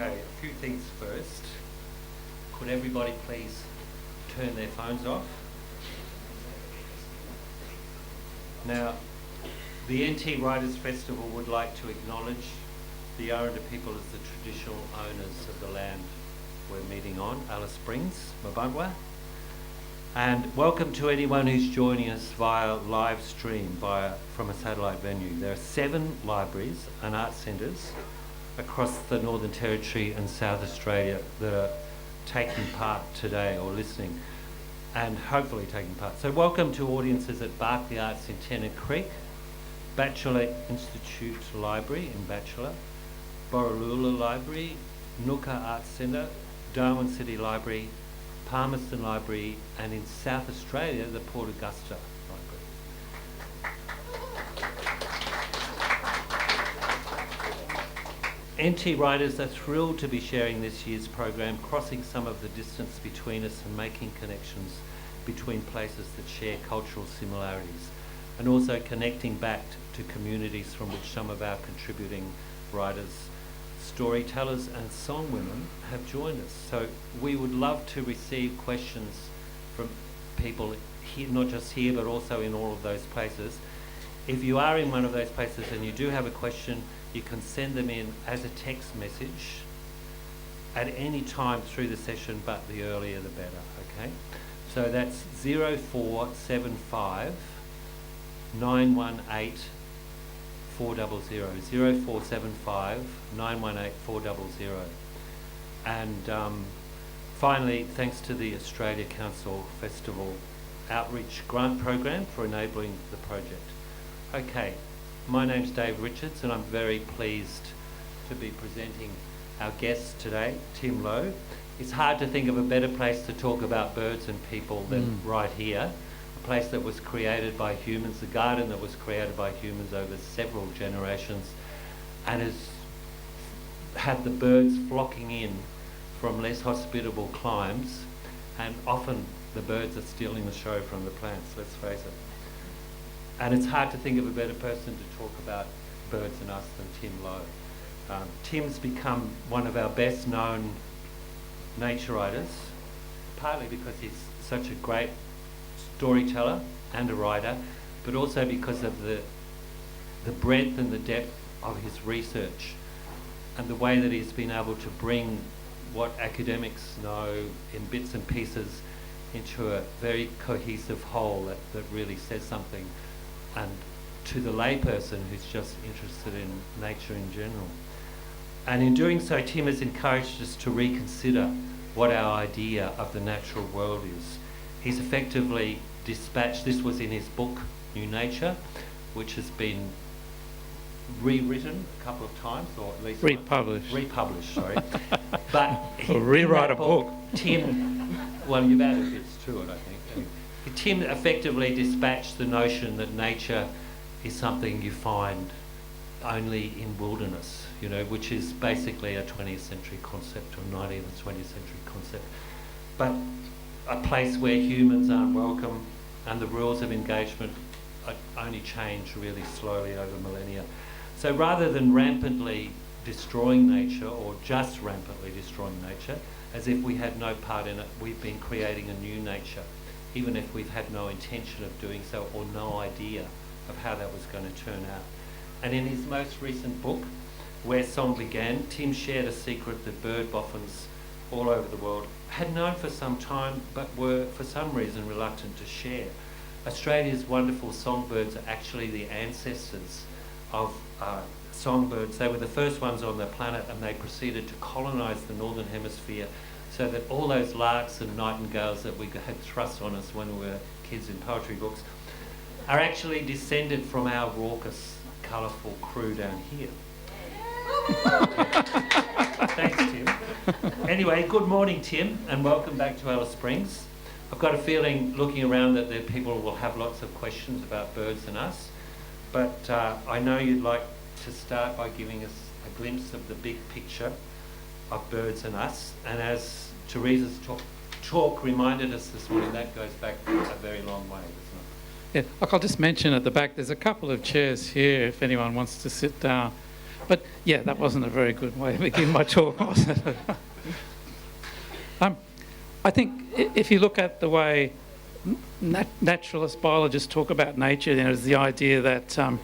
Okay, a few things first. Could everybody please turn their phones off? Now, the NT Writers Festival would like to acknowledge the Aranda people as the traditional owners of the land we're meeting on, Alice Springs, Mabundwa. And welcome to anyone who's joining us via live stream from a satellite venue. There are 7 libraries and art centres across the Northern Territory and South Australia that are taking part today or listening and hopefully taking part. So welcome to audiences at Barclay Arts in Tennant Creek, Batchelor Institute Library in Batchelor, Borroloola Library, Nooka Arts Centre, Darwin City Library, Palmerston Library, and in South Australia, the Port Augusta Library. NT Writers are thrilled to be sharing this year's program, crossing some of the distance between us and making connections between places that share cultural similarities, and also connecting back to communities from which some of our contributing writers, storytellers and songwomen have joined us. So we would love to receive questions from people here, not just here, but also in all of those places. If you are in one of those places and you do have a question, you can send them in as a text message at any time through the session, but the earlier the better, okay? So that's 0475 918 400, 0475 918 400. And finally, thanks to the Australia Council Festival Outreach Grant Program for enabling the project. Okay, my name's Dave Richards and I'm very pleased to be presenting our guest today, Tim Lowe. It's hard to think of a better place to talk about birds and people than right here. A place that was created by humans, a garden that was created by humans over several generations, and has had the birds flocking in from less hospitable climes, and often the birds are stealing the show from the plants, let's face it. And it's hard to think of a better person to talk about birds and us than Tim Lowe. Tim's become one of our best known nature writers, partly because he's such a great storyteller and a writer, but also because of the breadth and the depth of his research and the way that he's been able to bring what academics know in bits and pieces into a very cohesive whole that really says something, and to the layperson who's just interested in nature in general. And in doing so, Tim has encouraged us to reconsider what our idea of the natural world is. He's effectively dispatched, this was in his book, New Nature, which has been rewritten a couple of times, or at least republished, sorry. But rewrite a book. Tim, well, you've added bits to it, I think. Tim effectively dispatched the notion that nature is something you find only in wilderness, you know, which is basically a 20th century concept or 19th and 20th century concept. But a place where humans aren't welcome and the rules of engagement only change really slowly over millennia. So rather than rampantly destroying nature, or just rampantly destroying nature, as if we had no part in it, we've been creating a new nature, even if we've had no intention of doing so or no idea of how that was going to turn out. And in his most recent book, Where Song Began, Tim shared a secret that bird boffins all over the world had known for some time, but were for some reason reluctant to share. Australia's wonderful songbirds are actually the ancestors of songbirds. They were the first ones on the planet, and they proceeded to colonise the northern hemisphere, so that all those larks and nightingales that we had thrust on us when we were kids in poetry books are actually descended from our raucous, colourful crew down here. Thanks, Tim. Anyway, good morning, Tim, and welcome back to Alice Springs. I've got a feeling, looking around, that the people will have lots of questions about birds and us, but I know you'd like to start by giving us a glimpse of the big picture of birds and us, and as Teresa's talk reminded us this morning, that goes back a very long way, doesn't it? Yeah, look, I'll just mention at the back, there's a couple of chairs here if anyone wants to sit down. But yeah, that wasn't a very good way to begin my talk, was it? I think if you look at the way naturalists, biologists talk about nature, there's the idea that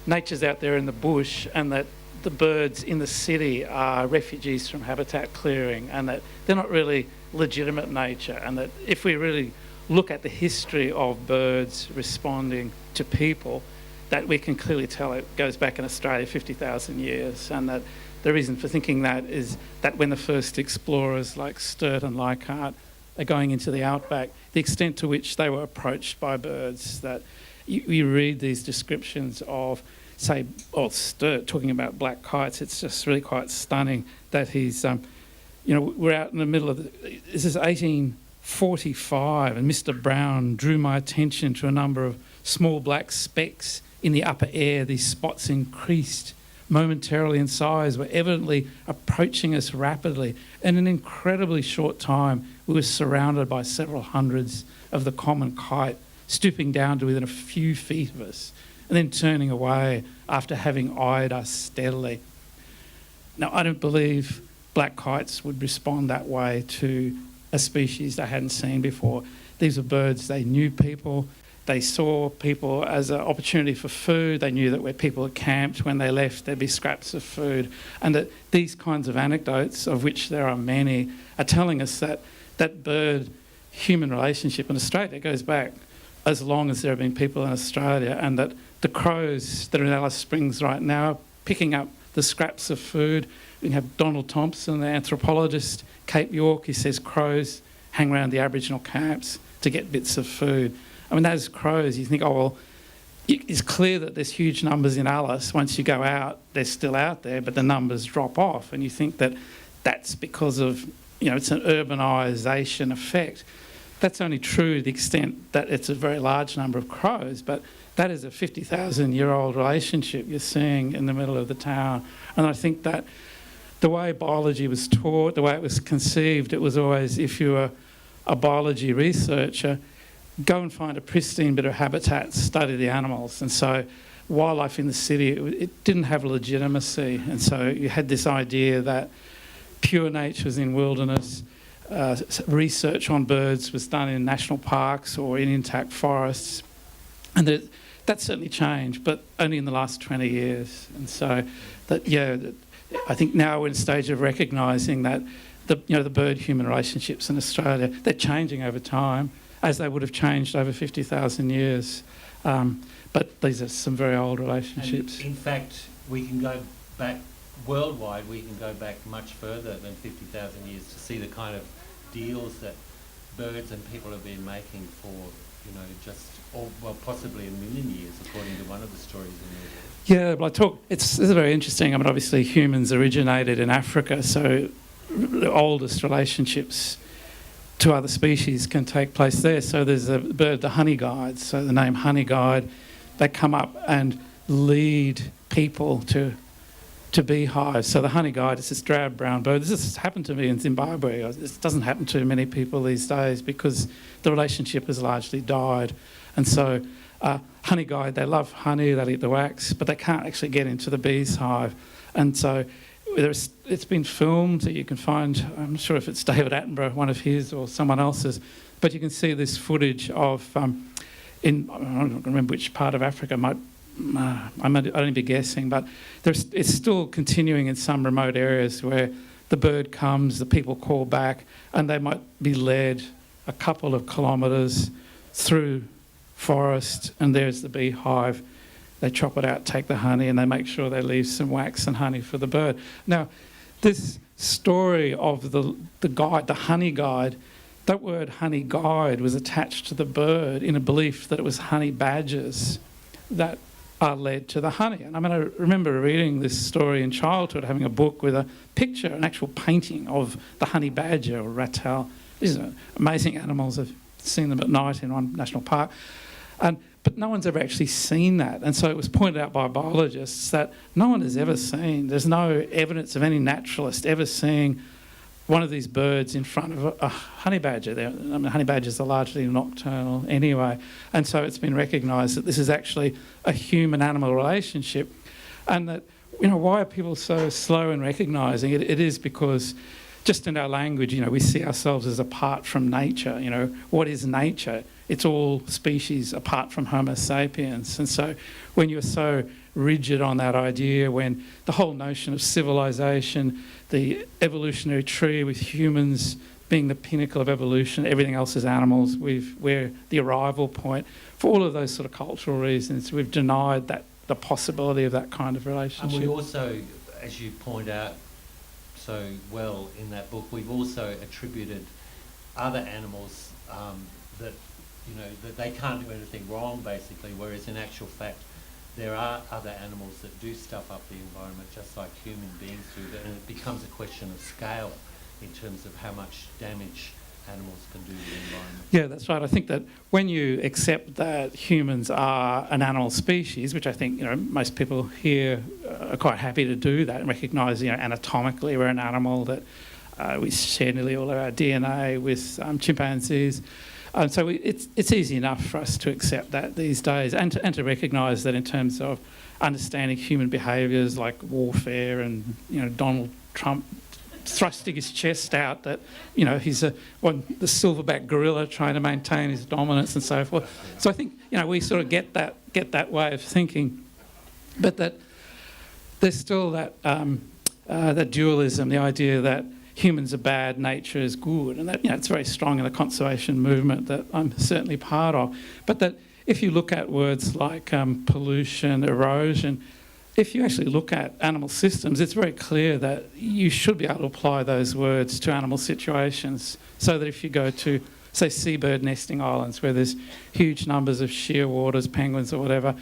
nature's out there in the bush and that the birds in the city are refugees from habitat clearing, and that they're not really legitimate nature, and that if we really look at the history of birds responding to people, that we can clearly tell it goes back in Australia 50,000 years, and that the reason for thinking that is that when the first explorers like Sturt and Leichhardt are going into the outback, the extent to which they were approached by birds, that you read these descriptions of, say, Sturt talking about black kites, it's just really quite stunning that he's, we're out in the middle of, this is 1845, and Mr. Brown drew my attention to a number of small black specks in the upper air. These spots increased momentarily in size, were evidently approaching us rapidly. In an incredibly short time, we were surrounded by several hundreds of the common kite, stooping down to within a few feet of us, and then turning away after having eyed us steadily. Now, I don't believe black kites would respond that way to a species they hadn't seen before. These were birds, they knew people, they saw people as an opportunity for food, they knew that where people had camped, when they left there'd be scraps of food, and that these kinds of anecdotes, of which there are many, are telling us that that bird-human relationship in Australia goes back as long as there have been people in Australia, and that the crows that are in Alice Springs right now are picking up the scraps of food. We can have Donald Thompson, the anthropologist, Cape York, he says crows hang around the Aboriginal camps to get bits of food. I mean, those crows, you think, oh, well, it's clear that there's huge numbers in Alice. Once you go out, they're still out there, but the numbers drop off. And you think that that's because of, it's an urbanisation effect. That's only true to the extent that it's a very large number of crows, but that is a 50,000-year-old relationship you're seeing in the middle of the town. And I think that the way biology was taught, the way it was conceived, it was always, if you were a biology researcher, go and find a pristine bit of habitat, study the animals. And so wildlife in the city, it didn't have legitimacy. And so you had this idea that pure nature was in wilderness, research on birds was done in national parks or in intact forests. And that certainly changed, but only in the last 20 years. And so I think now we're in a stage of recognising that the bird-human relationships in Australia, they're changing over time, as they would have changed over 50,000 years. But these are some very old relationships. And in fact, we can go back worldwide, we can go back much further than 50,000 years to see the kind of deals that birds and people have been making for, possibly a million years, according to one of the stories in there. Yeah, but this is very interesting. I mean, obviously humans originated in Africa, so the oldest relationships to other species can take place there. So there's a bird, the honey guide. So the name honey guide, they come up and lead people to beehives. So the honey guide is this drab brown bird. This has happened to me in Zimbabwe. This doesn't happen to many people these days because the relationship has largely died. And so honey guide, they love honey, they'll eat the wax, but they can't actually get into the bee's hive. And so it's been filmed that you can find, I'm not sure if it's David Attenborough, one of his or someone else's, but you can see this footage of, I don't remember which part of Africa, I might only be guessing, but it's still continuing in some remote areas where the bird comes, the people call back, and they might be led a couple of kilometres through forest, and there's the beehive. They chop it out, take the honey, and they make sure they leave some wax and honey for the bird. Now, this story of the guide, the honey guide, that word honey guide was attached to the bird in a belief that it was honey badgers that are led to the honey. And I mean, I remember reading this story in childhood, having a book with a picture, an actual painting of the honey badger or ratel. These are amazing animals. I've seen them at night in one national park. But no one's ever actually seen that. And so it was pointed out by biologists that no one has ever seen, there's no evidence of any naturalist ever seeing one of these birds in front of a honey badger. Honey badgers are largely nocturnal anyway. And so it's been recognised that this is actually a human-animal relationship, and that why are people so slow in recognising it? It is because just in our language, we see ourselves as apart from nature. What is nature? It's all species apart from Homo sapiens. And so when you're so rigid on that idea, when the whole notion of civilization, the evolutionary tree with humans being the pinnacle of evolution, everything else is animals, we're the arrival point. For all of those sort of cultural reasons, we've denied the possibility of that kind of relationship. And we also, as you point out so well in that book, we've also attributed other animals that they can't do anything wrong, basically, whereas in actual fact there are other animals that do stuff up the environment just like human beings do, and it becomes a question of scale in terms of how much damage animals can do to the environment. Yeah, that's right. I think that when you accept that humans are an animal species, which I think most people here are quite happy to do that and recognise anatomically we're an animal, that we share nearly all of our DNA with chimpanzees. So it's easy enough for us to accept that these days, and to recognise that in terms of understanding human behaviours like warfare and Donald Trump thrusting his chest out, that he's the silverback gorilla trying to maintain his dominance and so forth. So I think we sort of get that way of thinking, but that there's still that dualism, the idea that humans are bad, nature is good, and that it's very strong in the conservation movement that I'm certainly part of. But that if you look at words like pollution, erosion, if you actually look at animal systems, it's very clear that you should be able to apply those words to animal situations, so that if you go to, say, seabird nesting islands where there's huge numbers of shearwaters, penguins or whatever,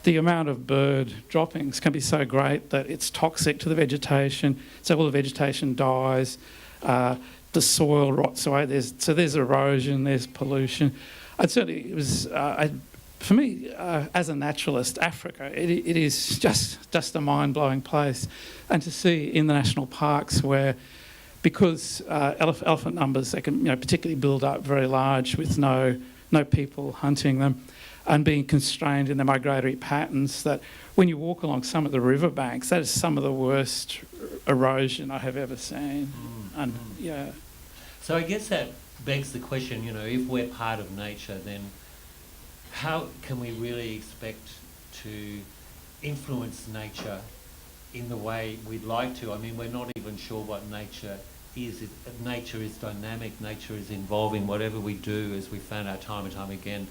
the amount of bird droppings can be so great that it's toxic to the vegetation, so all the vegetation dies, the soil rots away, there's erosion, there's pollution. And certainly it was, for me, as a naturalist, Africa, it is just a mind-blowing place. And to see in the national parks where, because elephant numbers, they can particularly build up very large with no people hunting them, and being constrained in their migratory patterns, that when you walk along some of the riverbanks, that is some of the worst erosion I have ever seen. And yeah. So I guess that begs the question, if we're part of nature, then how can we really expect to influence nature in the way we'd like to? I mean, we're not even sure what nature is. Nature is dynamic, nature is evolving. Whatever we do, as we found out time and time again,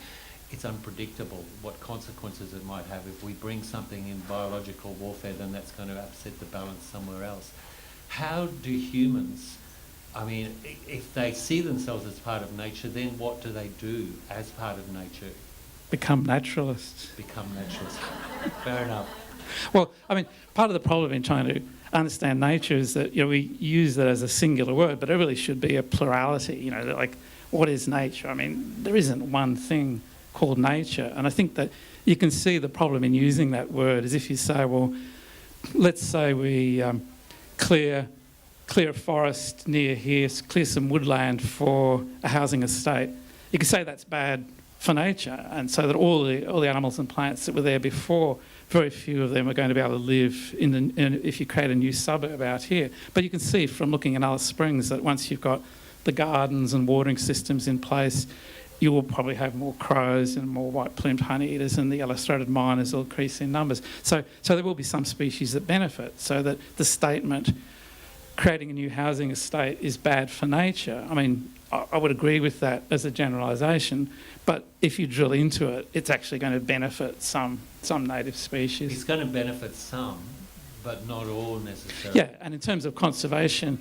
it's unpredictable what consequences it might have. If we bring something in biological warfare, then that's going to upset the balance somewhere else. How do humans, if they see themselves as part of nature, then what do they do as part of nature? Become naturalists. Fair enough. Well, part of the problem in trying to understand nature is that we use that as a singular word, but it really should be a plurality. Like, what is nature? There isn't one thing called nature, and I think that you can see the problem in using that word as if you say, well, let's say we clear a forest near here, clear some woodland for a housing estate. You can say that's bad for nature, and so that all the animals and plants that were there before, very few of them are going to be able to live if you create a new suburb out here. But you can see from looking in Alice Springs that once you've got the gardens and watering systems in place, you will probably have more crows and more white-plumed honeyeaters, and the yellow-throated miners will increase in numbers. So there will be some species that benefit, so that the statement creating a new housing estate is bad for nature. I would agree with that as a generalisation, but if you drill into it, it's actually going to benefit some native species. It's going to benefit some, but not all necessarily. Yeah, and in terms of conservation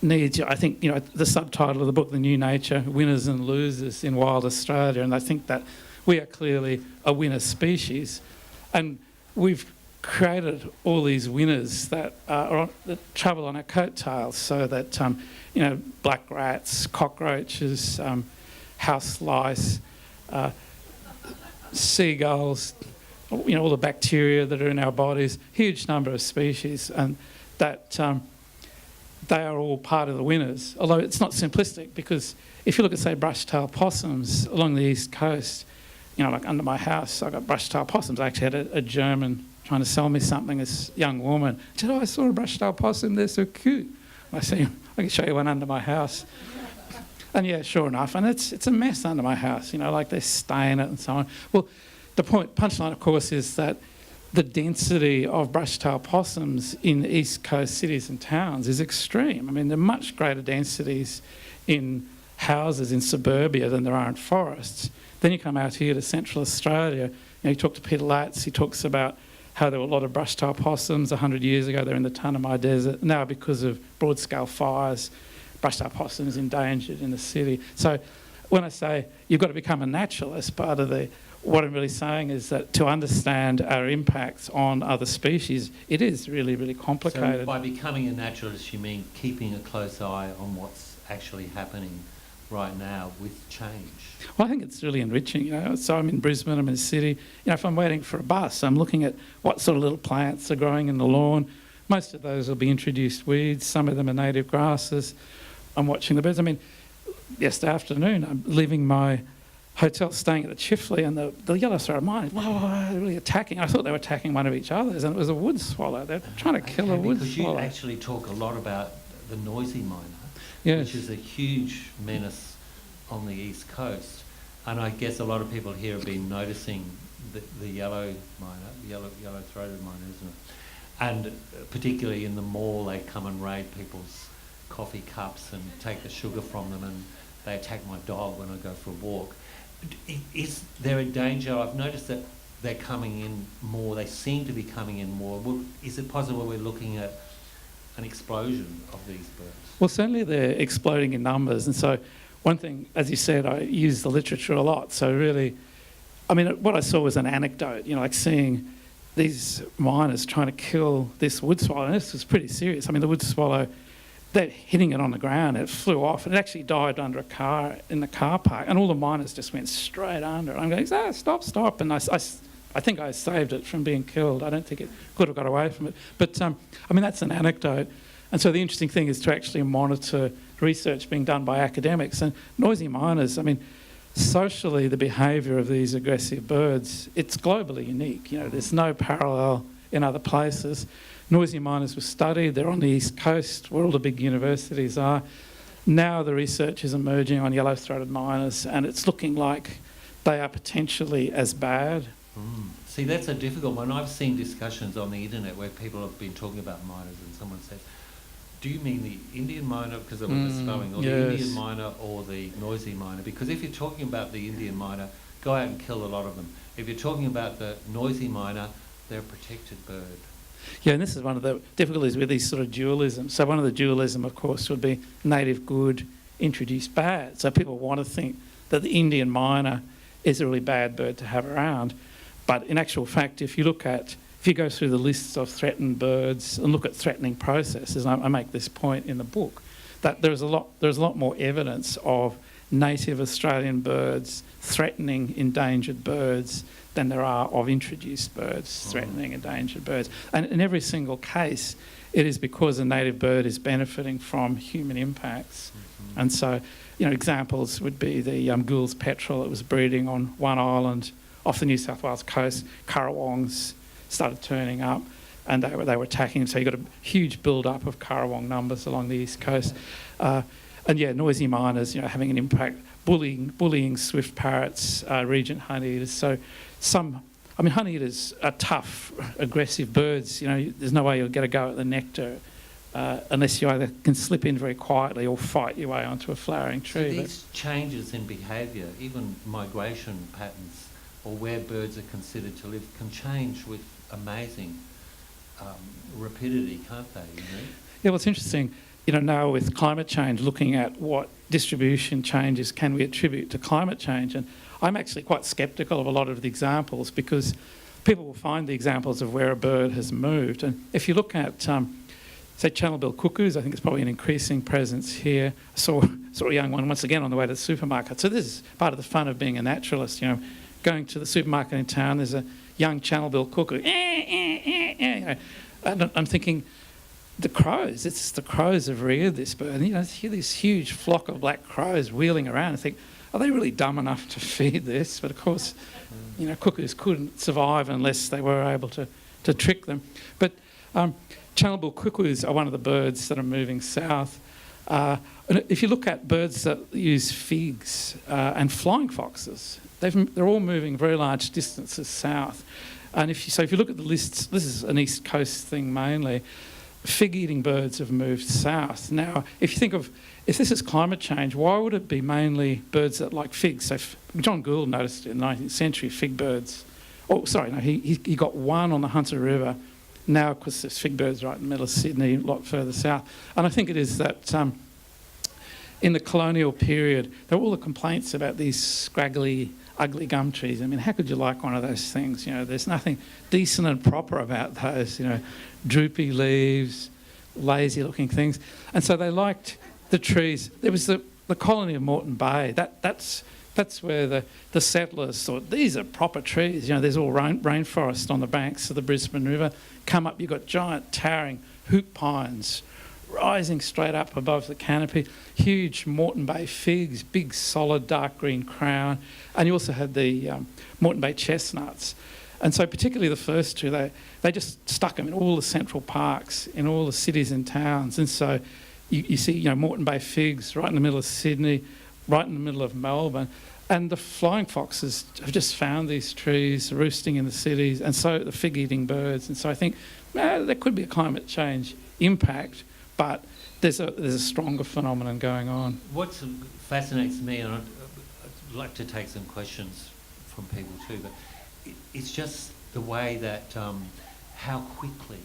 needs, I think, the subtitle of the book, The New Nature, Winners and Losers in Wild Australia, and I think that we are clearly a winner species, and we've created all these winners that travel on our coattails, so that black rats, cockroaches, house lice, seagulls, all the bacteria that are in our bodies, huge number of species, and that they are all part of the winners. Although it's not simplistic, because if you look at, say, brush-tailed possums along the east coast, like under my house, I got brush-tailed possums. I actually had a German trying to sell me something, this young woman. She said, "Oh, I saw a brush-tailed possum, they're so cute." I said, "I can show you one under my house." And yeah, sure enough, and it's a mess under my house, you know, like they stain it and so on. Well, the punchline, of course, is that the density of brush-tailed possums in the East Coast cities and towns is extreme. I mean, there are much greater densities in houses in suburbia than there are in forests. Then you come out here to Central Australia, you know, you talk to Peter Latz, he talks about how there were a lot of brush-tailed possums 100 years ago. They're in the Tanami Desert. Now, because of broad-scale fires, brush-tailed possums endangered in the city. So when I say you've got to become a naturalist, part of what I'm really saying is that to understand our impacts on other species, it is really, really complicated. So by becoming a naturalist, you mean keeping a close eye on what's actually happening right now with change? Well, I think it's really enriching, you know. So I'm in Brisbane, I'm in the city. You know, if I'm waiting for a bus, I'm looking at what sort of little plants are growing in the lawn. Most of those will be introduced weeds. Some of them are native grasses. I'm watching the birds. I mean, yesterday afternoon, I'm leaving my hotel, staying at the Chifley, and the yellow-throated miner, they're really attacking. I thought they were attacking one of each other's, and it was a wood swallow. They're trying to kill a wood swallow. Because you actually talk a lot about the noisy miner, yes, which is a huge menace on the East Coast. And I guess a lot of people here have been noticing the yellow miner, the yellow-throated miner, isn't it? And particularly in the mall, they come and raid people's coffee cups and take the sugar from them, and they attack my dog when I go for a walk. Is there a danger? I've noticed that they're coming in more. They seem to be coming in more. Is it possible we're looking at an explosion of these birds? Well, certainly they're exploding in numbers. And so one thing, as you said, I use the literature a lot. So really, I mean, what I saw was an anecdote, you know, like seeing these miners trying to kill this wood swallow. And this was pretty serious. I mean, the wood swallow, they're hitting it on the ground. It flew off. It actually dived under a car in the car park, and all the miners just went straight under it. I'm going, stop. And I think I saved it from being killed. I don't think it could have got away from it. But, I mean, that's an anecdote. And so the interesting thing is to actually monitor research being done by academics. And noisy miners, I mean, socially, the behaviour of these aggressive birds, it's globally unique. You know, there's no parallel in other places. Noisy miners were studied. They're on the East Coast, where all the big universities are. Now the research is emerging on yellow-throated miners, and it's looking like they are potentially as bad. See, that's a difficult one. I've seen discussions on the internet where people have been talking about miners, and someone says, do you mean the Indian miner, because of the spelling, or the Indian miner or the noisy miner? Because if you're talking about the Indian miner, go out and kill a lot of them. If you're talking about the noisy miner, they're a protected bird. Yeah, and this is one of the difficulties with these sort of dualism. So one of the dualism, of course, would be native good, introduced bad. So people want to think that the Indian miner is a really bad bird to have around. But in actual fact, if you go through the lists of threatened birds and look at threatening processes, and I make this point in the book, that there's a lot more evidence of native Australian birds threatening endangered birds than there are of introduced birds threatening endangered birds. And in every single case, it is because a native bird is benefiting from human impacts. And so, you know, examples would be the Gould's petrel that was breeding on one island off the New South Wales coast. Currawongs started turning up, and they were attacking. So you got a huge build-up of currawong numbers along the east coast. And yeah, noisy miners, you know, having an impact, bullying swift parrots, regent honeyeaters. So honeyeaters are tough, aggressive birds. You know, there's no way you'll get a go at the nectar unless you either can slip in very quietly or fight your way onto a flowering tree. So these changes in behaviour, even migration patterns, or where birds are considered to live, can change with amazing rapidity, can't they? You know? Yeah, well, it's interesting. You know, now with climate change, looking at what distribution changes can we attribute to climate change. And I'm actually quite sceptical of a lot of the examples, because people will find the examples of where a bird has moved. And if you look at, say, channel-billed cuckoos, I think it's probably an increasing presence here. I saw a young one once again on the way to the supermarket. So this is part of the fun of being a naturalist, you know, going to the supermarket in town, there's a young channel-billed cuckoo. You know, and I'm thinking, the crows, it's the crows have reared this bird. And, you know, you hear this huge flock of black crows wheeling around and think, are they really dumb enough to feed this? But of course, you know, cuckoos couldn't survive unless they were able to to trick them. But Channelable cuckoos are one of the birds that are moving south. And if you look at birds that use figs and flying foxes, they're all moving very large distances south. And if you look at the lists, this is an East Coast thing mainly, fig-eating birds have moved south. Now, if you think of, if this is climate change, why would it be mainly birds that like figs? So John Gould noticed in the 19th century fig birds. Oh, sorry, no, he got one on the Hunter River. Now, of course, there's fig birds right in the middle of Sydney, a lot further south. And I think it is that in the colonial period, there were all the complaints about these scraggly, ugly gum trees. I mean, how could you like one of those things? You know, there's nothing decent and proper about those, you know, droopy leaves, lazy-looking things. And so they liked the trees. There was the colony of Moreton Bay. That's where the settlers thought, these are proper trees. You know, there's all rainforest on the banks of the Brisbane River. Come up, you've got giant towering hoop pines rising straight up above the canopy, huge Moreton Bay figs, big solid dark green crown, and you also had the Moreton Bay chestnuts. And so particularly the first two, they just stuck them in all the central parks, in all the cities and towns. And so you see, you know, Moreton Bay figs right in the middle of Sydney, right in the middle of Melbourne. And the flying foxes have just found these trees roosting in the cities, and so the fig-eating birds. And so I think there could be a climate change impact, but there's a stronger phenomenon going on. What fascinates me, and I'd like to take some questions from people too, but it's just the way that how quickly.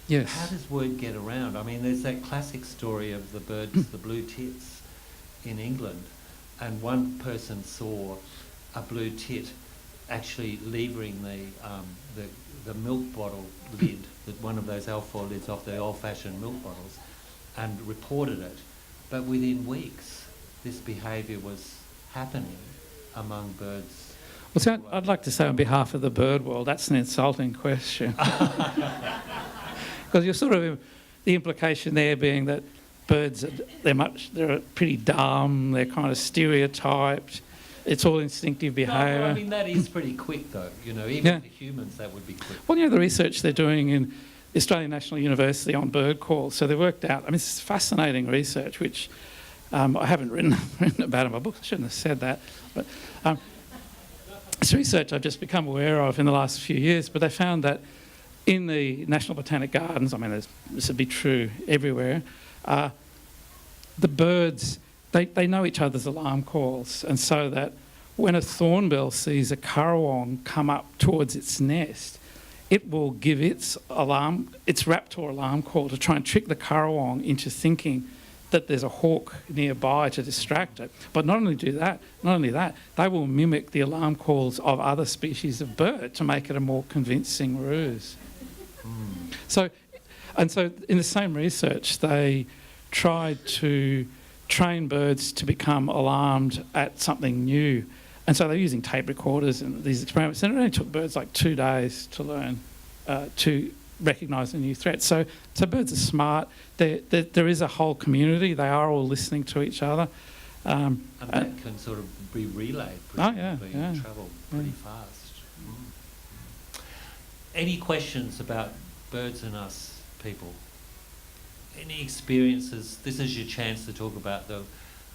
Yes. How does word get around? I mean, there's that classic story of the birds, the blue tits, in England, and one person saw a blue tit actually levering the milk bottle lid, one of those alfoil lids off the old-fashioned milk bottles, and reported it. But within weeks, this behaviour was happening among birds. Well, see, I'd like to say on behalf of the bird world, that's an insulting question. Because you're sort of, the implication there being that birds, they're pretty dumb, they're kind of stereotyped, it's all instinctive behaviour. No, I mean, that is pretty quick though, you know, even for humans that would be quick. Well, you know, the research they're doing in Australian National University on bird calls, so they worked out, I mean, it's fascinating research, which I haven't written about in my book, I shouldn't have said that, but it's research I've just become aware of in the last few years, but they found that in the National Botanic Gardens, I mean, this would be true everywhere, the birds, they know each other's alarm calls, and so that when a thornbill sees a currawong come up towards its nest, it will give its raptor alarm call to try and trick the currawong into thinking that there's a hawk nearby to distract it. But not only that, they will mimic the alarm calls of other species of bird to make it a more convincing ruse. So in the same research, they tried to train birds to become alarmed at something new. And so they're using tape recorders and these experiments. And it only took birds like 2 days to learn to recognise a new threat. So birds are smart. There is a whole community. They are all listening to each other. And that can sort of be relayed presumably and travel pretty fast. Any questions about birds and us, people? Any experiences? This is your chance to talk about the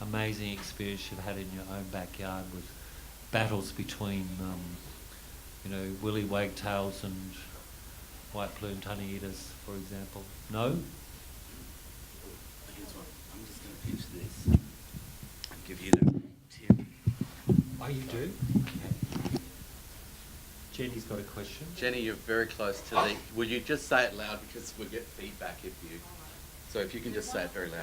amazing experience you've had in your own backyard with battles between, willy wagtails and white-plumed honeyeaters, for example. No? Here's what, I'm just going to pitch this and give you that tip. Oh, you do? Okay. Jenny's got a question. Jenny, you're very close to the... Will you just say it loud because we'll get feedback if you... So if you can just say it very loud.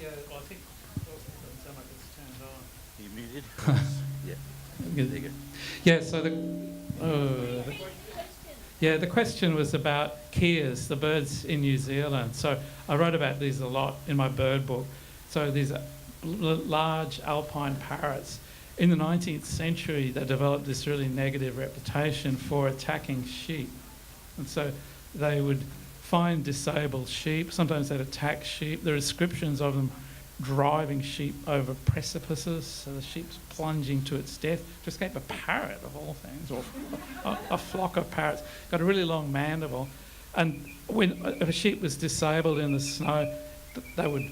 Yeah, well, I think it doesn't sound like it's turned on. Are you muted? Yeah. There you go. Yeah, so the question was about keas, the birds in New Zealand. So I wrote about these a lot in my bird book. So these are large alpine parrots. In the 19th century, they developed this really negative reputation for attacking sheep. And so they would find disabled sheep. Sometimes they'd attack sheep. The descriptions of them driving sheep over precipices, so the sheep's plunging to its death to escape a parrot of all things, or a flock of parrots. Got a really long mandible, and if a sheep was disabled in the snow, they would.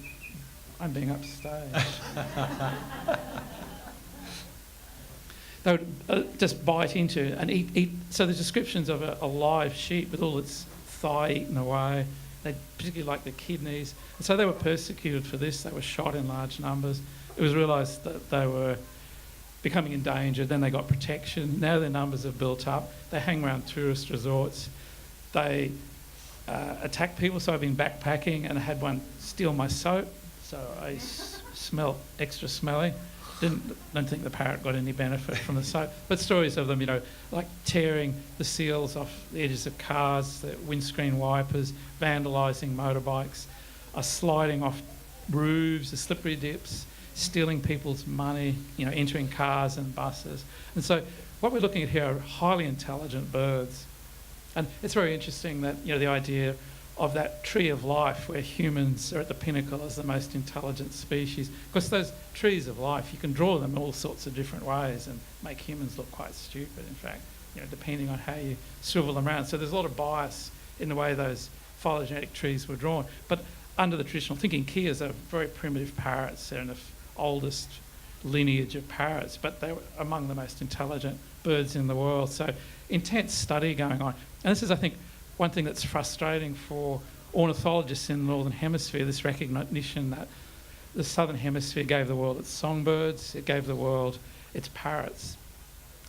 I'm being upstaged. They would just bite into and eat. So the descriptions of a live sheep with all its thigh eaten away, they particularly like the kidneys. And so they were persecuted for this. They were shot in large numbers. It was realised that they were becoming endangered. Then they got protection. Now their numbers have built up. They hang around tourist resorts. They attack people. So I've been backpacking and I had one steal my soap. So I smelt extra smelly. Don't think the parrot got any benefit from the soap. But stories of them, like tearing the seals off the edges of cars, the windscreen wipers, vandalising motorbikes, sliding off roofs, the slippery dips, stealing people's money, entering cars and buses. And so what we're looking at here are highly intelligent birds. And it's very interesting that, the idea of that tree of life where humans are at the pinnacle as the most intelligent species. Because those trees of life, you can draw them in all sorts of different ways and make humans look quite stupid, in fact, depending on how you swivel them around. So there's a lot of bias in the way those phylogenetic trees were drawn. But under the traditional thinking, keas are very primitive parrots. They're in the oldest lineage of parrots, but they were among the most intelligent birds in the world. So intense study going on. And this is, I think, one thing that's frustrating for ornithologists in the Northern Hemisphere, this recognition that the Southern Hemisphere gave the world its songbirds, it gave the world its parrots.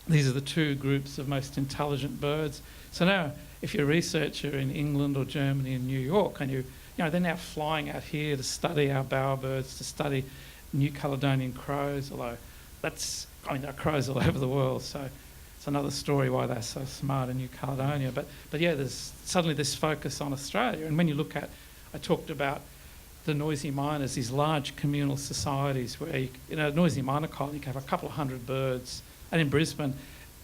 These are the two groups of most intelligent birds. So now, if you're a researcher in England or Germany and New York, and they're now flying out here to study our bowerbirds, to study New Caledonian crows, although there are crows all over the world, so it's another story why they're so smart in New Caledonia. But yeah, there's suddenly this focus on Australia. And when you look at, I talked about the noisy miners, these large communal societies where, in a noisy miner colony, you can have a couple of hundred birds. And in Brisbane,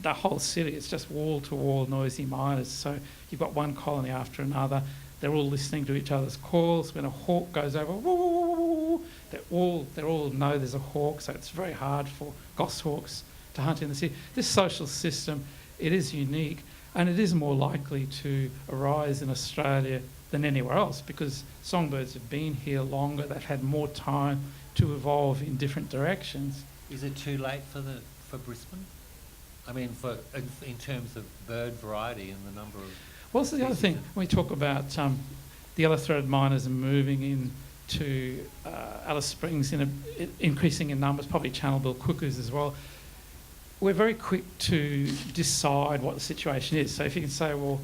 the whole city, it's just wall-to-wall noisy miners. So you've got one colony after another. They're all listening to each other's calls. When a hawk goes over, woo, woo, woo, woo, they all know there's a hawk, so it's very hard for goshawks to hunt in the city. This social system, it is unique, and it is more likely to arise in Australia than anywhere else because songbirds have been here longer, they've had more time to evolve in different directions. Is it too late for Brisbane? I mean, in terms of bird variety and the number of... Well, this is the other thing. When we talk about the yellow-throated miners moving into Alice Springs, increasing in numbers, probably channel-bill cuckoos as well, we're very quick to decide what the situation is. So if you can say, well,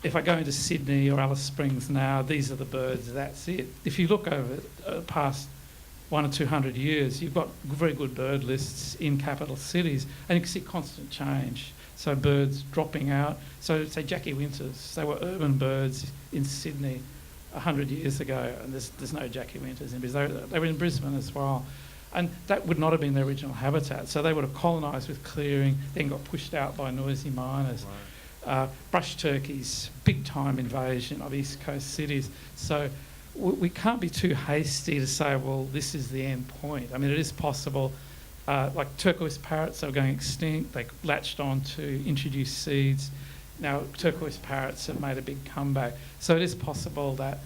if I go into Sydney or Alice Springs now, these are the birds, that's it. If you look over the past 100 or 200 years, you've got very good bird lists in capital cities, and you can see constant change. So birds dropping out. So say Jackie Winters, they were urban birds in Sydney 100 years ago, and there's no Jackie Winters in Brisbane. They were in Brisbane as well. And that would not have been their original habitat. So they would have colonised with clearing, then got pushed out by noisy miners. Right. Brush turkeys, big time invasion of East Coast cities. So we can't be too hasty to say, well, this is the end point. I mean, it is possible. Like turquoise parrots, they were going extinct. They latched on to introduce seeds. Now turquoise parrots have made a big comeback. So it is possible that,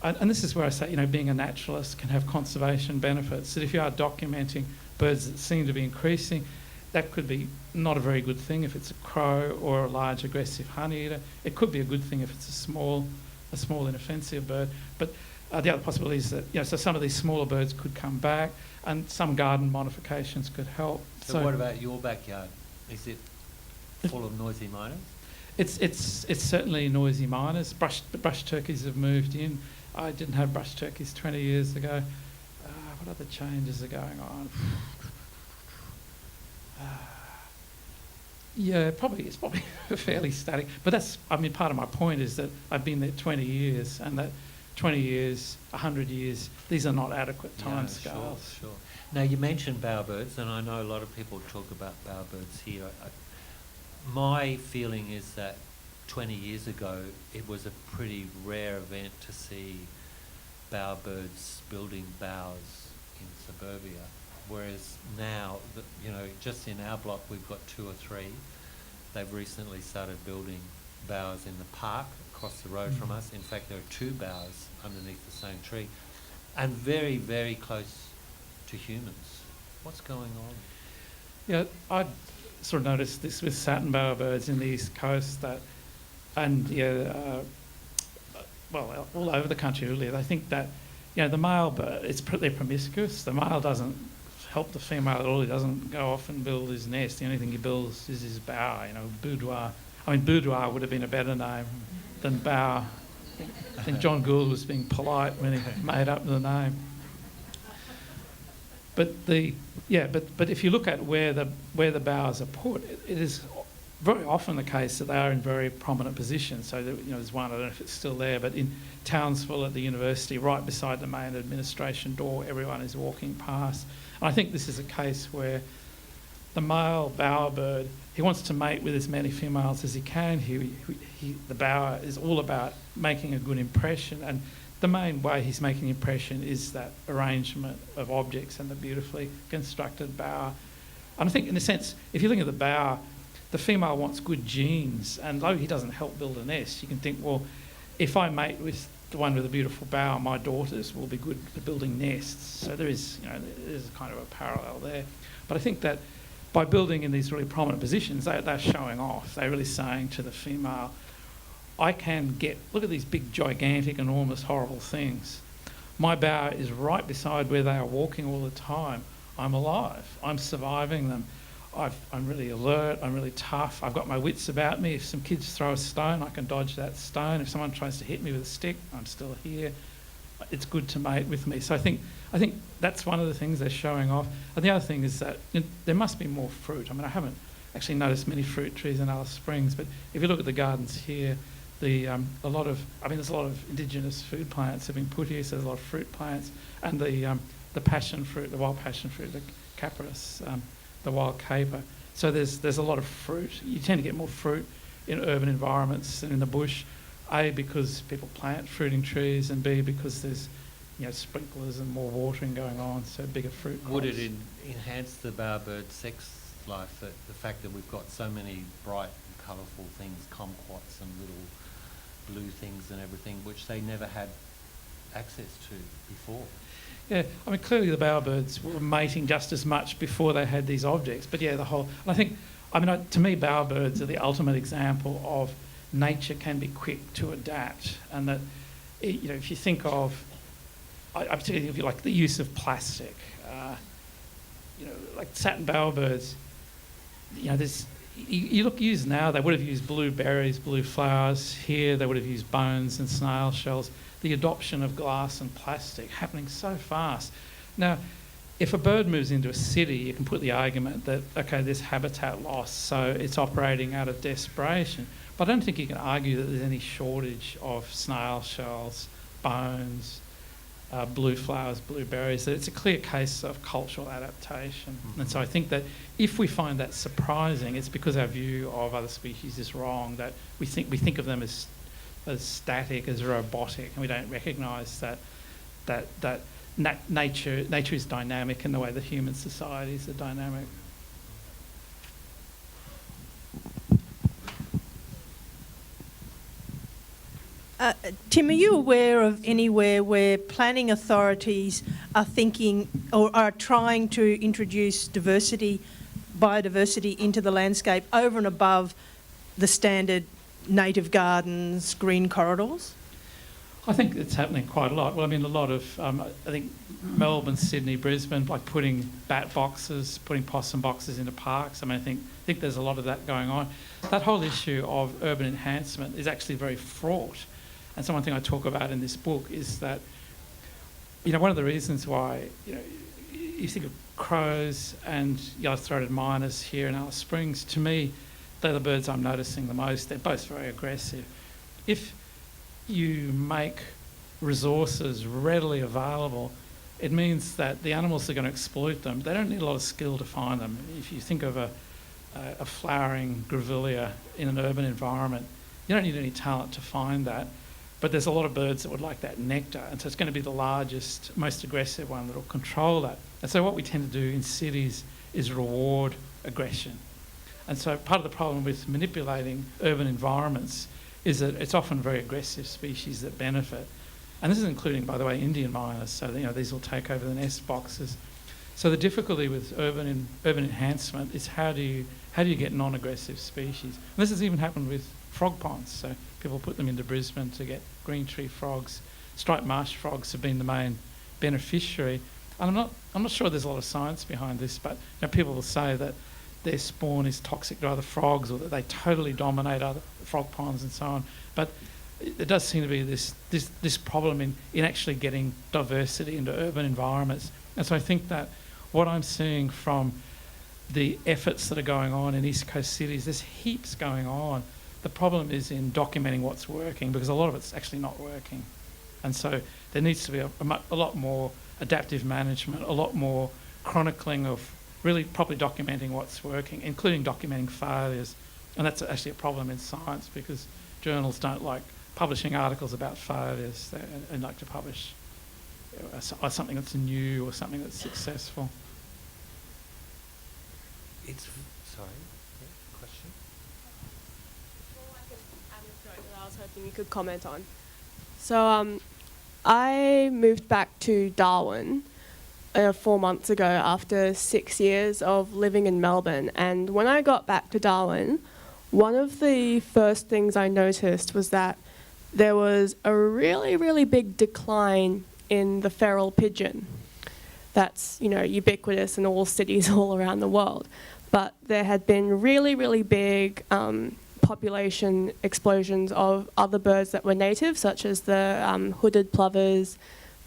and this is where I say, being a naturalist can have conservation benefits. That if you are documenting birds that seem to be increasing, that could be not a very good thing if it's a crow or a large aggressive honeyeater. It could be a good thing if it's a small inoffensive bird. But the other possibility is that, so some of these smaller birds could come back, and some garden modifications could help. So what about your backyard? Is it full of noisy miners? It's certainly noisy miners. Brush turkeys have moved in. I didn't have brush turkeys 20 years ago. What other changes are going on? It's probably fairly static. But part of my point is that I've been there 20 years, and that 20 years, 100 years, these are not adequate timescales. Sure. Now, you mentioned bowerbirds, and I know a lot of people talk about bowerbirds here. My feeling is that 20 years ago, it was a pretty rare event to see bowerbirds building bows in suburbia, whereas now, just in our block we've got 2 or 3. They've recently started building bowers in the park across the road from us. In fact, there are 2 bowers underneath the same tree, and very, very close to humans. What's going on? Yeah, I sort of noticed this with satin bowerbirds in the East Coast well, all over the country really. They think that, the male bird, they're promiscuous. The male doesn't help the female at all. He doesn't go off and build his nest. The only thing he builds is his bower, boudoir. I mean, boudoir would have been a better name than bower. I think John Gould was being polite when he made up the name. But if you look at where the bowers are put, it is very often the case that they are in very prominent positions. So there's one, I don't know if it's still there, but in Townsville at the university, right beside the main administration door, everyone is walking past. And I think this is a case where the male bowerbird, he wants to mate with as many females as he can. The bower is all about making a good impression, and the main way he's making an impression is that arrangement of objects and the beautifully constructed bower. And I think, in a sense, if you look at the bower, the female wants good genes, and though he doesn't help build a nest, you can think, well, if I mate with the one with a beautiful bower, my daughters will be good at building nests. So there's kind of a parallel there. But I think that by building in these really prominent positions, they're showing off. They're really saying to the female, I can look at these big, gigantic, enormous, horrible things. My bower is right beside where they are walking all the time. I'm alive. I'm surviving them. I'm really alert. I'm really tough. I've got my wits about me. If some kids throw a stone, I can dodge that stone. If someone tries to hit me with a stick, I'm still here. It's good to mate with me. So I think that's one of the things they're showing off. And the other thing is that there must be more fruit. I mean, I haven't actually noticed many fruit trees in Alice Springs, but if you look at the gardens here, there's a lot of indigenous food plants have been put here. So there's a lot of fruit plants, and the passion fruit, the wild passion fruit, the caparus, the wild caper. So there's a lot of fruit. You tend to get more fruit in urban environments than in the bush. A, because people plant fruiting trees, and B, because there's sprinklers and more watering going on, so bigger fruit crops. Would it enhance the bowerbird sex life, the fact that we've got so many bright and colourful things, kumquats and little blue things and everything, which they never had access to before? Yeah, I mean, clearly the bowerbirds were mating just as much before they had these objects. But yeah, to me, bowerbirds are the ultimate example of nature can be quick to adapt, and that, if you think of, I particularly think of like the use of plastic, like satin bowerbirds, use now, they would have used blue berries, blue flowers. Here they would have used bones and snail shells. The adoption of glass and plastic happening so fast. Now, if a bird moves into a city, you can put the argument that, okay, there's habitat loss, so it's operating out of desperation. But I don't think you can argue that there's any shortage of snail shells, bones, blue flowers, blue berries. It's a clear case of cultural adaptation. Mm-hmm. And so I think that if we find that surprising, it's because our view of other species is wrong, that we think of them as static, as robotic, and we don't recognise that nature is dynamic in the way that human societies are dynamic. Tim, are you aware of anywhere where planning authorities are thinking or are trying to introduce biodiversity into the landscape over and above the standard native gardens, green corridors? I think it's happening quite a lot. Well, I mean, a lot of, I think Melbourne, Sydney, Brisbane, like putting bat boxes, putting possum boxes into parks. I mean, I think there's a lot of that going on. That whole issue of urban enhancement is actually very fraught. And so one thing I talk about in this book is that, one of the reasons why, you think of crows and yellow-throated miners here in Alice Springs, to me, they're the birds I'm noticing the most. They're both very aggressive. If you make resources readily available, it means that the animals are going to exploit them. They don't need a lot of skill to find them. If you think of a flowering grevillea in an urban environment, you don't need any talent to find that. But there's a lot of birds that would like that nectar, and so it's going to be the largest, most aggressive one that will control that. And so what we tend to do in cities is reward aggression. And so part of the problem with manipulating urban environments is that it's often very aggressive species that benefit. And this is including, by the way, Indian miners, so these will take over the nest boxes. So the difficulty with urban enhancement is how do you get non-aggressive species? And this has even happened with frog ponds. So people put them into Brisbane to get green tree frogs. Striped marsh frogs have been the main beneficiary. And I'm not sure there's a lot of science behind this, but people will say that their spawn is toxic to other frogs, or that they totally dominate other frog ponds and so on. But there does seem to be this problem in actually getting diversity into urban environments. And so I think that what I'm seeing from the efforts that are going on in East Coast cities, there's heaps going on. The problem is in documenting what's working, because a lot of it's actually not working. And so there needs to be a lot more adaptive management, a lot more chronicling of really properly documenting what's working, including documenting failures. And that's actually a problem in science, because journals don't like publishing articles about failures. They like to publish something that's new or something that's successful. Sorry, question? Before I can anecdote that I was hoping you could comment on. So I moved back to Darwin 4 months ago after 6 years of living in Melbourne. And when I got back to Darwin, one of the first things I noticed was that there was a really, really big decline in the feral pigeon. That's, ubiquitous in all cities all around the world. But there had been really, really big population explosions of other birds that were native, such as the hooded plovers,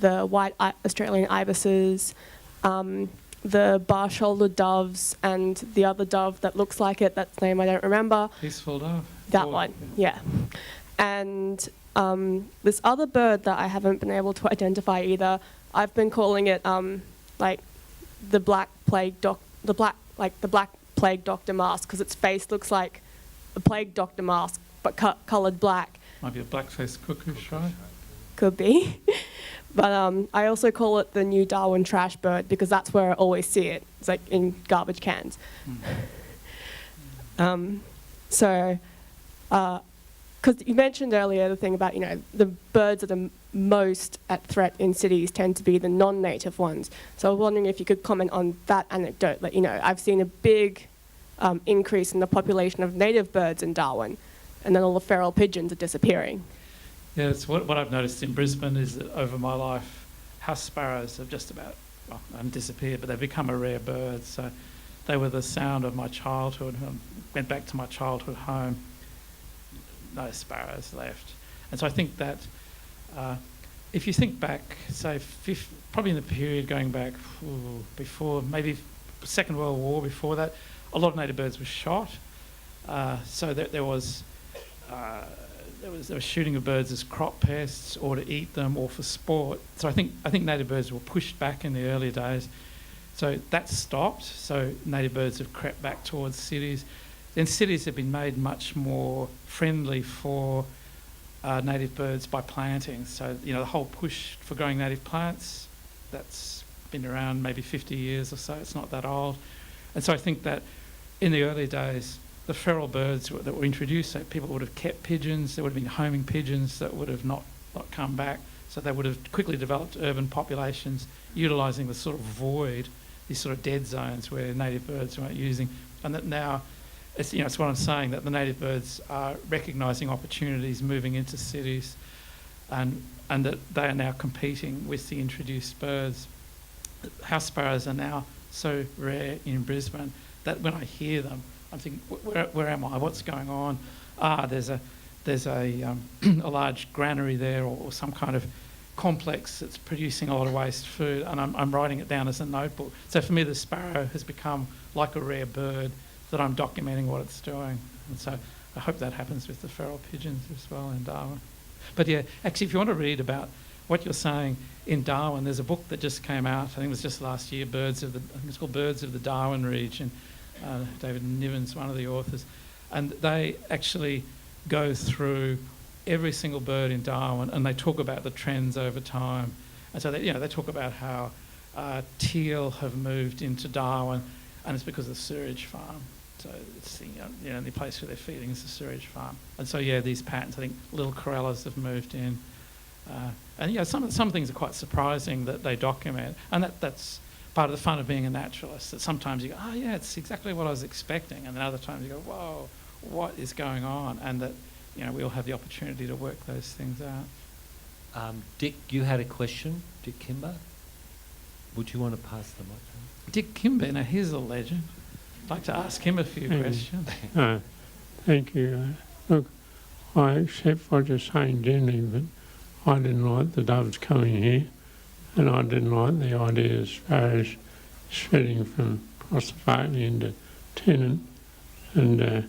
the white Australian ibises, the bar-shouldered doves, and the other dove that looks like it, that's name I don't remember. Peaceful dove. That one, yeah. And this other bird that I haven't been able to identify either, I've been calling it the black plague doctor mask, because its face looks like a plague doctor mask but coloured black. Might be a black-faced cuckoo shrike. Could be. But I also call it the new Darwin trash bird, because that's where I always see it. It's like in garbage cans. Because you mentioned earlier the thing about, the birds that are most at threat in cities tend to be the non-native ones. So I was wondering if you could comment on that anecdote. That, I've seen a big increase in the population of native birds in Darwin, and then all the feral pigeons are disappearing. Yeah, it's what I've noticed in Brisbane is that over my life, house sparrows have just about, haven't disappeared, but they've become a rare bird. So they were the sound of my childhood. I went back to my childhood home. No sparrows left. And so I think that if you think back, say, probably in the period going back before, maybe Second World War, before that, a lot of native birds were shot. So there was shooting of birds as crop pests, or to eat them, or for sport. So I think native birds were pushed back in the earlier days. So that stopped. So native birds have crept back towards cities. Then cities have been made much more friendly for native birds by planting. So, the whole push for growing native plants, that's been around maybe 50 years or so. It's not that old. And so I think that in the early days, the feral birds that were introduced, so people would have kept pigeons, there would have been homing pigeons that would have not come back. So they would have quickly developed urban populations utilising the sort of void, these sort of dead zones where native birds weren't using. And that now, it's what I'm saying, that the native birds are recognising opportunities moving into cities, and that they are now competing with the introduced birds. House sparrows are now so rare in Brisbane that when I hear them, I'm thinking, where am I? What's going on? There's a large granary there, or some kind of complex that's producing a lot of waste food, and I'm writing it down as a notebook. So for me, the sparrow has become like a rare bird that I'm documenting what it's doing. And so I hope that happens with the feral pigeons as well in Darwin. But yeah, actually, if you want to read about what you're saying in Darwin, there's a book that just came out, I think it was just last year, I think it's called Birds of the Darwin Region. David Niven's one of the authors. And they actually go through every single bird in Darwin, and they talk about the trends over time. And so they talk about how teal have moved into Darwin, and it's because of the sewage farm. So it's the only place where they're feeding is the sewage farm. And so these patterns, I think little corellas have moved in. And some things are quite surprising that they document, and that's part of the fun of being a naturalist, that sometimes you go, oh yeah, it's exactly what I was expecting, and then other times you go, whoa, what is going on? And that we all have the opportunity to work those things out. Dick, you had a question, Dick Kimber. Would you want to pass the mic? Dick Kimber, now he's a legend. I'd like to ask him a few questions. Thank you. Look, I accept what you're saying generally, but I didn't like the doves coming here, and I didn't like the idea of sparrows spreading from Prosophonia into Tennant, and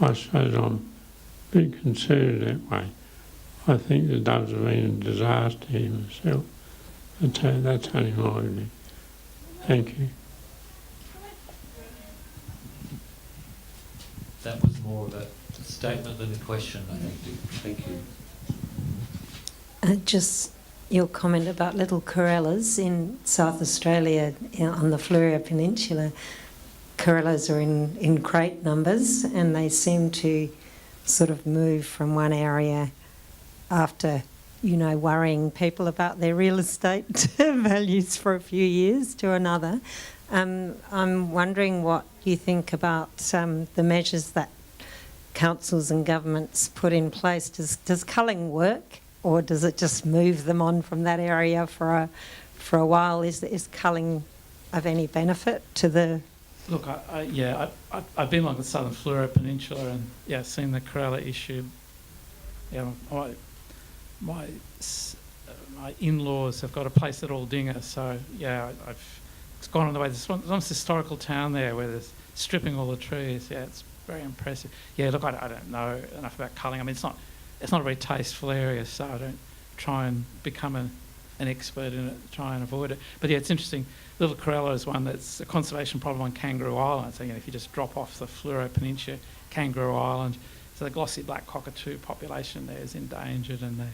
I suppose I'm a bit concerned that way. I think the doves have been a disaster here myself, but that's only my view. Thank you. That was more of a statement than a question, I think, Dick. Thank you. Just your comment about little corellas in South Australia on the Fleurieu Peninsula. Corellas are in great numbers, and they seem to sort of move from one area after, worrying people about their real estate values for a few years to another. I'm wondering what you think about the measures that councils and governments put in place. Does culling work, or does it just move them on from that area for a while? Is culling of any benefit to the... Look, I've been along the southern Fleurieu Peninsula and seen the corella issue. My in-laws have got a place at Aldinga, so it's gone on the way. There's this historical town there where there's stripping all the trees. Yeah, it's very impressive. Yeah, look, I don't know enough about culling. I mean, it's not a very tasteful area, so I don't try and become an expert in it, try and avoid it. But it's interesting. Little corella is one that's a conservation problem on Kangaroo Island. So if you just drop off the Fleurieu Peninsula, Kangaroo Island, so the glossy black cockatoo population there is endangered, and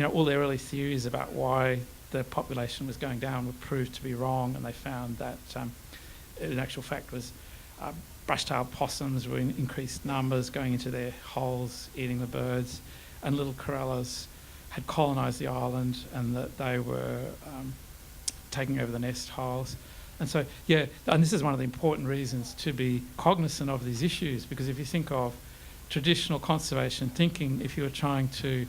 all their early theories about why the population was going down were proved to be wrong, and they found that in actual fact was brush-tailed possums were in increased numbers going into their holes, eating the birds, and little corellas had colonised the island, and that they were taking over the nest holes. And so, and this is one of the important reasons to be cognizant of these issues, because if you think of traditional conservation thinking, if you were trying to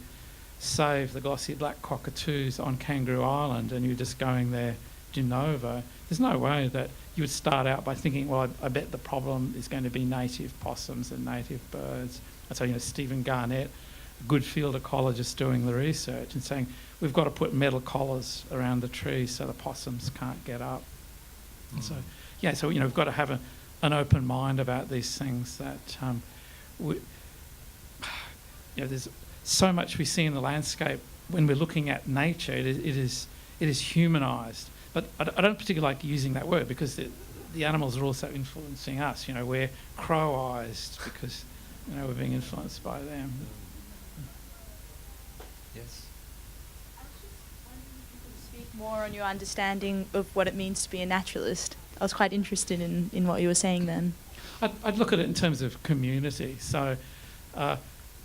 save the glossy black cockatoos on Kangaroo Island and you're just going there de novo, there's no way that you would start out by thinking, well, I bet the problem is going to be native possums and native birds. And so, Stephen Garnett, a good field ecologist, doing the research and saying, we've got to put metal collars around the trees so the possums can't get up. And so, we've got to have an open mind about these things, that there's so much we see in the landscape when we're looking at nature. It is humanised, but I don't particularly like using that word, because the animals are also influencing us. We're crow-eyed because we're being influenced by them. Yes. I was just wondering if you could speak more on your understanding of what it means to be a naturalist. I was quite interested in what you were saying then. I'd look at it in terms of community. So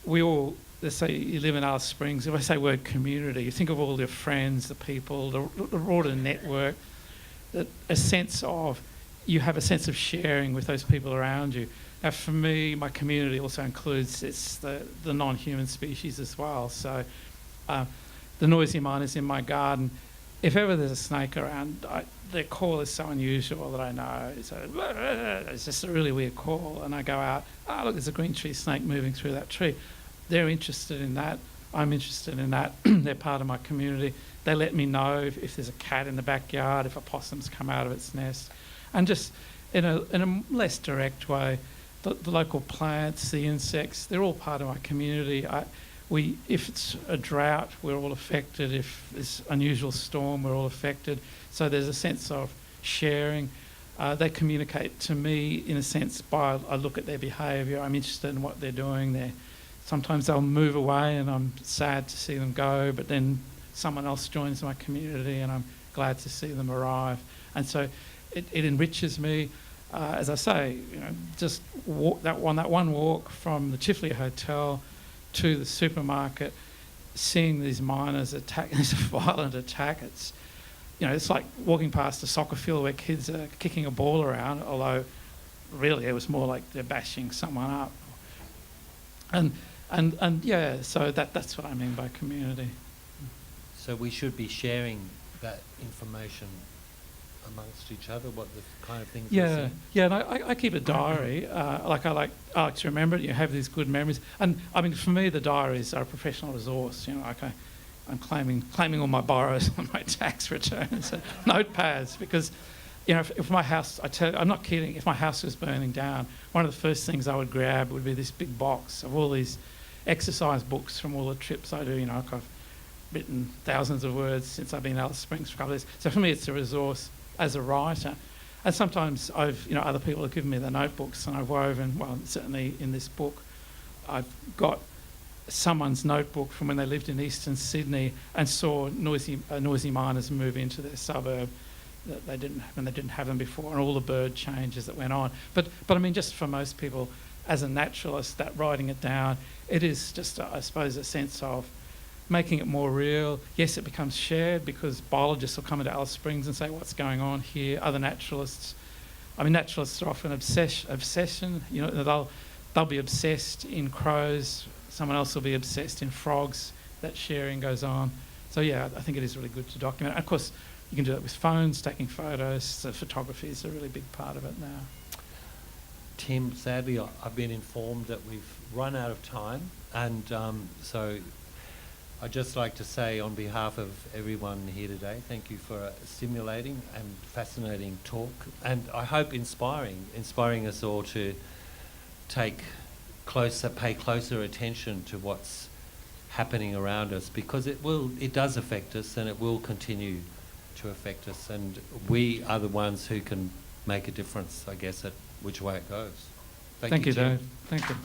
we all, let's say you live in Alice Springs, if I say word community, you think of all your friends, the people, the broader network, that you have a sense of sharing with those people around you. Now for me, my community also includes the non-human species as well. So the noisy miners in my garden, if ever there's a snake around, their call is so unusual that I know. It's just a really weird call, and I go out, look, there's a green tree snake moving through that tree. They're interested in that. I'm interested in that. They're part of my community. They let me know if there's a cat in the backyard, if a possum's come out of its nest. And just in a less direct way, the local plants, the insects, they're all part of my community. If it's a drought, we're all affected. If there's unusual storm, we're all affected. So there's a sense of sharing. They communicate to me in a sense by I look at their behaviour. I'm interested in what they're doing. They're sometimes they'll move away and I'm sad to see them go, but then someone else joins my community and I'm glad to see them arrive. And so it enriches me. As I say, just that one walk from the Chifley Hotel to the supermarket, seeing these miners attack, this violent attack, it's like walking past a soccer field where kids are kicking a ball around, although really it was more like they're bashing someone up. And yeah, so that's what I mean by community. So we should be sharing that information amongst each other, what the kind of things we're seeing. Yeah, and I keep a diary. I like to remember it. You have these good memories, and I mean, for me, the diaries are a professional resource. I'm claiming all my borrows on my tax returns and notepads because, if my house, I'm not kidding. If my house was burning down, one of the first things I would grab would be this big box of all these exercise books from all the trips I do. I've written thousands of words since I've been in Alice Springs for a couple of days. So for me, it's a resource as a writer. And sometimes other people have given me the notebooks and I've woven, well, certainly in this book, I've got someone's notebook from when they lived in eastern Sydney and saw noisy miners move into their suburb that they didn't have them before, and all the bird changes that went on. But I mean, just for most people, as a naturalist, that writing it down, it is just, I suppose, a sense of making it more real. Yes, it becomes shared because biologists will come into Alice Springs and say, what's going on here? Other naturalists, naturalists are often obsession. They'll be obsessed in crows. Someone else will be obsessed in frogs. That sharing goes on. So yeah, I think it is really good to document. And of course, you can do that with phones, taking photos. So photography is a really big part of it now. Tim, sadly, I've been informed that we've run out of time, and so I'd just like to say on behalf of everyone here today, thank you for a stimulating and fascinating talk, and I hope inspiring us all to pay closer attention to what's happening around us, because it does affect us and it will continue to affect us, and we are the ones who can make a difference, I guess, at which way it goes. Thank you, Tim. Dave. Thank you.